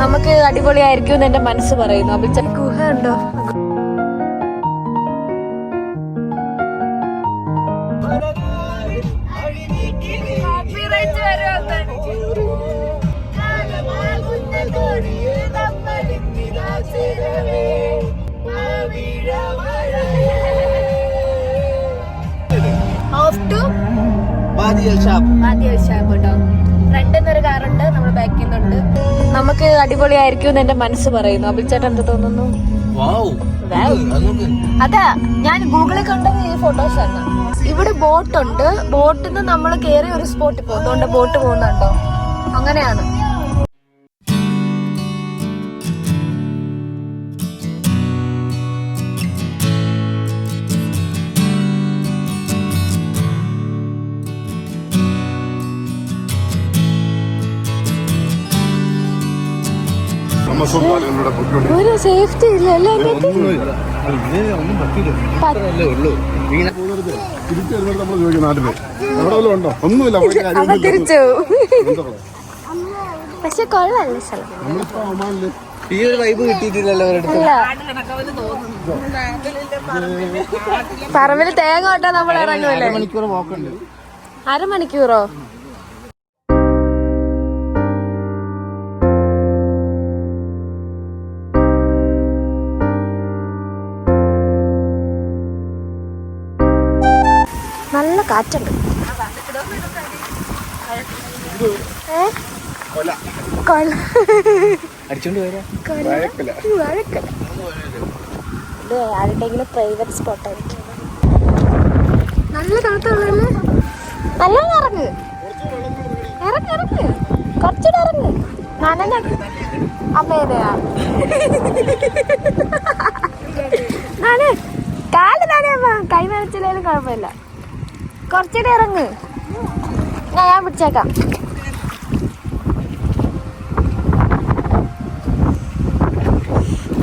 നമുക്ക് അടിപൊളിയായിരിക്കും എന്ന് എന്റെ മനസ്സ് പറയുന്നു. അപ്പൊ ഗുഹ ഉണ്ടോ? ഫ്രണ്ടിന്നൊരു കാറുണ്ട്, നമ്മുടെ ബാക്കിൽ നിന്നുണ്ട്. നമുക്ക് അടിപൊളിയായിരിക്കും എന്ന് എന്റെ മനസ്സ് പറയുന്നു. അബിൽ ചേട്ടൻ എന്ത് തോന്നുന്നു? അതാ ഞാൻ ഗൂഗിളിൽ കണ്ടത് ഈ ഫോട്ടോസ് ആണ്. ഇവിടെ ബോട്ടുണ്ട്, ബോട്ടിൽ നിന്ന് നമ്മൾ കയറി ഒരു സ്പോട്ടിൽ പോകും. അതുകൊണ്ട് ബോട്ട് പോകുന്നുണ്ടോ? അങ്ങനെയാണ്. ഒരു സേഫ്റ്റി ഇല്ല. തിരിച്ചു പക്ഷെ കൊള്ളാല്ലേ സ്ഥലം. ഈ ഒരു വൈബ് കിട്ടിയിട്ടില്ലല്ലോ. പറമ്പിൽ തേങ്ങ കൊട്ടാ നമ്മൾ ഇറങ്ങുമല്ലേ? അരമണിക്കൂറോ? നല്ല കാറ്റുണ്ട്. ആരുടെങ്കിലും പ്രൈവറ്റ് സ്പോട്ടായിരിക്കും. നല്ല തണുത്തുള്ളല്ലേ? നല്ലോണം ഇറങ്ങ് ഇറങ്ങ് ഇറങ്ങ് കുറച്ചുകൂടെ ഇറങ്ങ്. നനഞ്ഞ അമ്മേനെയാ നാനേ കാല് നനയമ്മ. കൈ നനച്ചില്ലേലും കുഴപ്പമില്ല. കുറച്ചുകൂടെ ഇറങ്ങ്. ഞാൻ പിടിച്ചേക്കാം.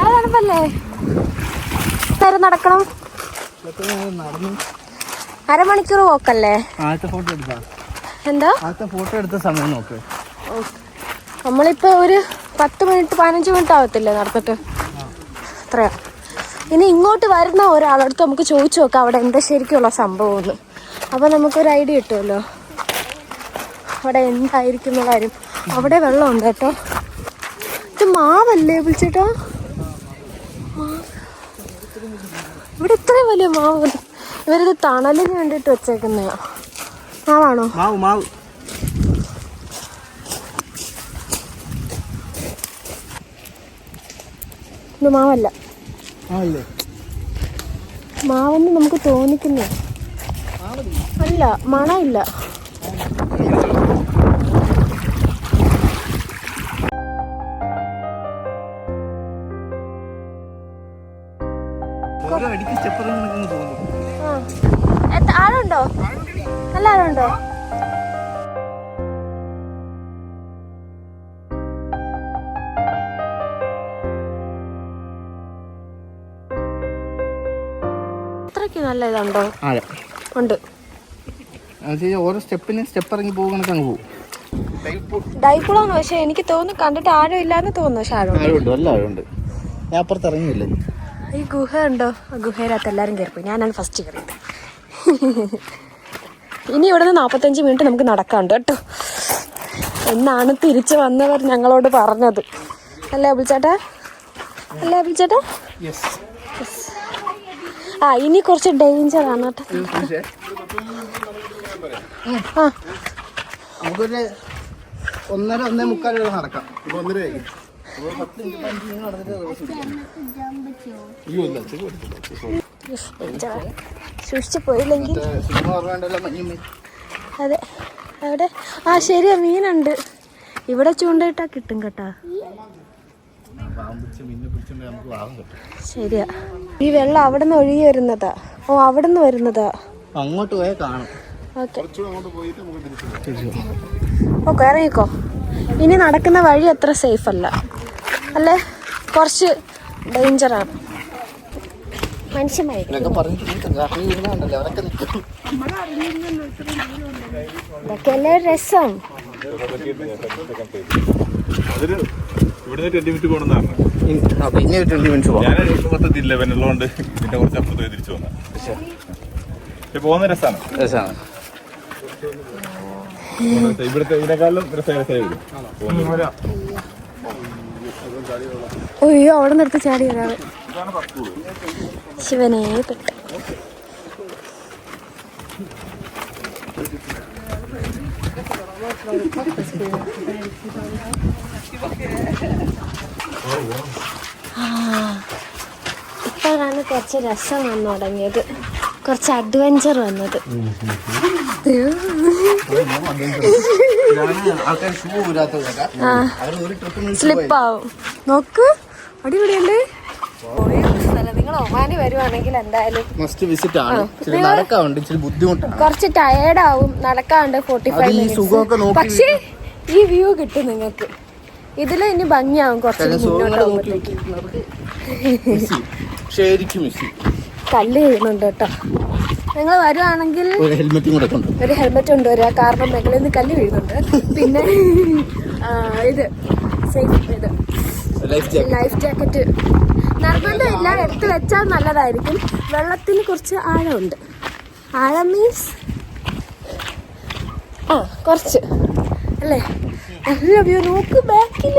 അത് തണുപ്പല്ലേ? നേരം നടക്കണം. അരമണിക്കൂർ പോക്കല്ലേ? എന്താ ഫോട്ടോ എടുത്ത സമയം നോക്ക്. നമ്മളിപ്പോ ഒരു 10 മിനിറ്റ് 15 മിനിറ്റ് ആവത്തില്ലേ നടന്നിട്ട്? അത്രയാ. ഇനി ഇങ്ങോട്ട് വരുന്ന ഒരാളടുത്ത് നമുക്ക് ചോദിച്ചു നോക്കാം അവിടെ എന്താ ശരിക്കുള്ള സംഭവം എന്ന്. അപ്പോൾ നമുക്കൊരു ഐഡിയ കിട്ടുമല്ലോ അവിടെ എന്തായിരിക്കുന്ന കാര്യം. അവിടെ വെള്ളമുണ്ട് കേട്ടോ. ഇത് മാവല്ലേ വിളിച്ചിട്ടോ? ഇവിടെ ഇത്രയും വലിയ മാവ്. ഇവരിത് തണലിന് വേണ്ടിയിട്ട് വെച്ചേക്കുന്നതാ. മാവാണോ? ഇത് മാവല്ല. മാവെന്ന് നമുക്ക് തോന്നിക്കുന്നേ അല്ല. മണമില്ല. ആളുണ്ടോ? നല്ല ആളുണ്ടോ? അത്രയ്ക്ക് നല്ല ഇതുണ്ടോ? ഉണ്ട്. ഓരോ സ്റ്റെപ്പിന് സ്റ്റെപ്പ് ഇറങ്ങി പോകുന്ന പോകും. ഡൈപ്പുളാണ്. പക്ഷെ എനിക്ക് തോന്നുന്നു കണ്ടിട്ട് ആഴം ഇല്ലാന്ന് തോന്നുന്നു. പക്ഷെ ആഴമുണ്ട്. ഞാൻ അപ്പുറത്ത് ഇറങ്ങിയില്ല. ഈ ഗുഹ ഉണ്ടോ? ആ ഗുഹയിലകത്ത് എല്ലാവരും കയറിപ്പോയി. ഞാനാണ് ഫസ്റ്റ് കയറിയത്. ഇനി ഇവിടെ നിന്ന് 45 മിനിറ്റ് നമുക്ക് നടക്കാണ്ട് കേട്ടോ എന്നാണ് തിരിച്ചു വന്നവർ ഞങ്ങളോട് പറഞ്ഞത്. അല്ലേ അബിൽച്ചേട്ടാ? അല്ലേ അബിൽച്ചേട്ടാ? ആ ഇനി കുറച്ച് ഡേഞ്ചർ ആണ് കേട്ടോ. ആ നമുക്കൊരു 1.5-1.25 നടക്കാം. സൂക്ഷിച്ചു പോയില്ലെങ്കിൽ അതെ. അവിടെ ആ ശരിയാ മീനുണ്ട്. ഇവിടെ ചൂണ്ടയിട്ടാ കിട്ടും കേട്ടാ. ശരിയാ. ഈ വെള്ളം അവിടെ നിന്ന് ഒഴുകി വരുന്നതാ. ഓ അവിടെ നിന്ന് വരുന്നതാ. അങ്ങോട്ട് പോയാൽ കാണും. ഓക്കെ ഓക്കെ ഇറങ്ങിക്കോ. ഇനി നടക്കുന്ന വഴി അത്ര സേഫ് അല്ല അല്ലേ? കുറച്ച് ഡേഞ്ചറാണ്. മനുഷ്യന്മാർ ഇതൊക്കെയല്ലേ രസം. ഇവിടുന്ന് 20 മിനിറ്റ് പോകണമെന്നാണ്. അപ്പൊ ഇനി 20 മിനിറ്റ്സ് പോകാം. ഞാൻ മൊത്തത്തിൽ 11 ഉള്ളതുകൊണ്ട് ഇതിന്റെ കുറച്ച് അപ്പുറത്ത് തിരിച്ചു വന്ന. പക്ഷെ പോകുന്ന രസമാണ്. ഇവിടുത്തെ ഇതിനെക്കാളും രസകരം വരും. അയ്യോ അവിടെ നിർത്തി ചാടി ഒരാള്. ശിവനെ പെട്ടു. ഇപ്പോഴാണ് കുറച്ച് രസം വന്നു തുടങ്ങിയത്, കുറച്ച് അഡ്വഞ്ചർ വന്നത്. സ്ലിപ്പാവും. നോക്ക്, അടിപൊളിയല്ലേ. നിങ്ങൾ ഒമാനി വരുവാണെങ്കിൽ എന്തായാലും മസ്റ്റ് വിസിറ്റ് ആണ്. നടക്കാറുണ്ട്, ഇച്ചിരി ബുദ്ധിമുട്ടാണ്, കുറച്ച് ടയേർഡാവും. നടക്കാണ്ട് 45 മിനിറ്റ്സ്. പക്ഷേ ഈ വ്യൂ കിട്ടും നിങ്ങൾക്ക്. ഇതില് ഇനി ഭംഗിയാവും കുറച്ച് മുന്നോട്ടാവുമ്പോഴത്തേക്ക്. കല്ല് വീഴുന്നുണ്ട് കേട്ടോ. നിങ്ങൾ വരുവാണെങ്കിൽ ഒരു ഹെൽമെറ്റ് കൊണ്ടുവരിക, കാരണം മെകളിൽ നിന്ന് കല്ല് വീഴുന്നുണ്ട്. പിന്നെ ഇത് സേഫ് ഇത് ലൈഫ് ജാക്കറ്റ് നിർബന്ധമില്ല, എടുത്ത് വെച്ചാൽ നല്ലതായിരിക്കും. വെള്ളത്തിന് കുറച്ച് ആഴമുണ്ട്. ആഴം മീൻസ് കുറച്ച് അല്ലേ. നല്ല വ്യൂ. നോക്ക് ബാക്കിൽ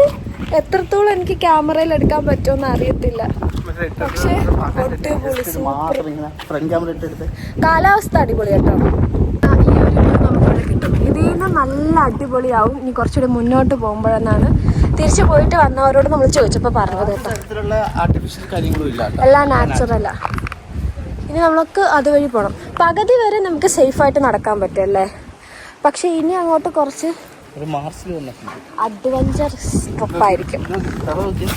എത്രത്തോളം എനിക്ക് ക്യാമറയിൽ എടുക്കാൻ പറ്റുമെന്ന് അറിയത്തില്ല. പക്ഷേ കാലാവസ്ഥ അടിപൊളി കേട്ടോ. ഈ ഒരു വ്യൂ നമുക്കിവിടെ കിട്ടും. ഇതിൽ നിന്ന് നല്ല അടിപൊളിയാവും. ഇനി കുറച്ചുകൂടി മുന്നോട്ട് പോകുമ്പോഴെന്നാണ് തിരിച്ചു പോയിട്ട് വന്നവരോട് നമ്മൾ ചോദിച്ചപ്പോൾ പറഞ്ഞത് കേട്ടോ. എല്ലാം നാച്ചുറലാ. ഇനി നമുക്ക് അതുവഴി പോകണം. പകുതി വരെ നമുക്ക് സേഫായിട്ട് നടക്കാൻ പറ്റും അല്ലേ. പക്ഷെ ഇനി അങ്ങോട്ട് കുറച്ച് അഡ്വഞ്ചർ ട്രിപ്പായിരിക്കും.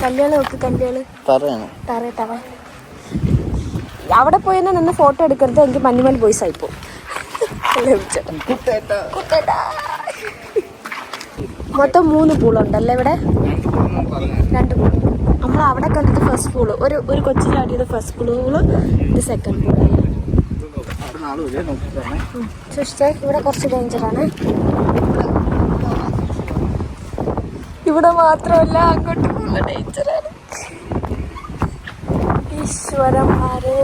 കല്ലുകൾ നോക്ക്, കല്ലുകള് തറ. അവിടെ പോയി നിന്ന് ഫോട്ടോ എടുക്കരുത്, എനിക്ക് മഞ്ഞുമൽ ബോയ്സ് ആയിപ്പോ. മൊത്തം 3 പൂളുണ്ടല്ലേ ഇവിടെ. 2 പൂള്. നമ്മൾ അവിടെ കണ്ടത് ഫസ്റ്റ് പൂള്. ഒരു കൊച്ചിലാടിയത് ഫസ്റ്റ് പൂള്, ഇത് സെക്കൻഡ് പൂള്. ഇവിടെ കുറച്ച് ഡേഞ്ചറാണ്. ഇവിടെ മാത്രമല്ല, അങ്ങോട്ട് പോകുന്ന ഡേഞ്ചറാണ്. ഈശ്വരന്മാര്.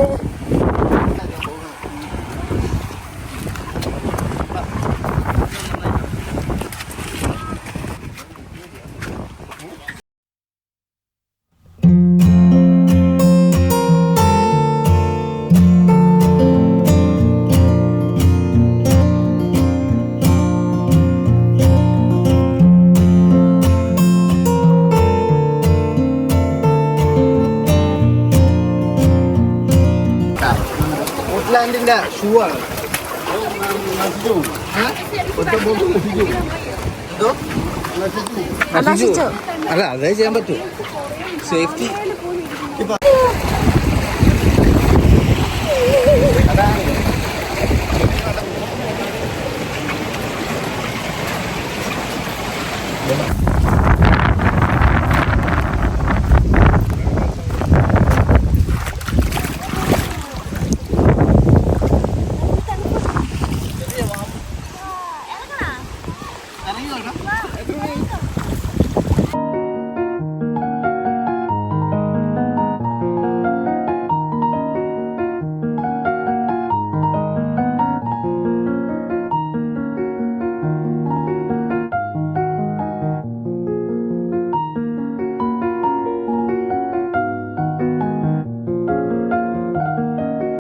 ഷൂ ആണ്. അല്ല, അതേ ചെയ്യാൻ പറ്റൂ. സേഫ്റ്റി അതാണ്.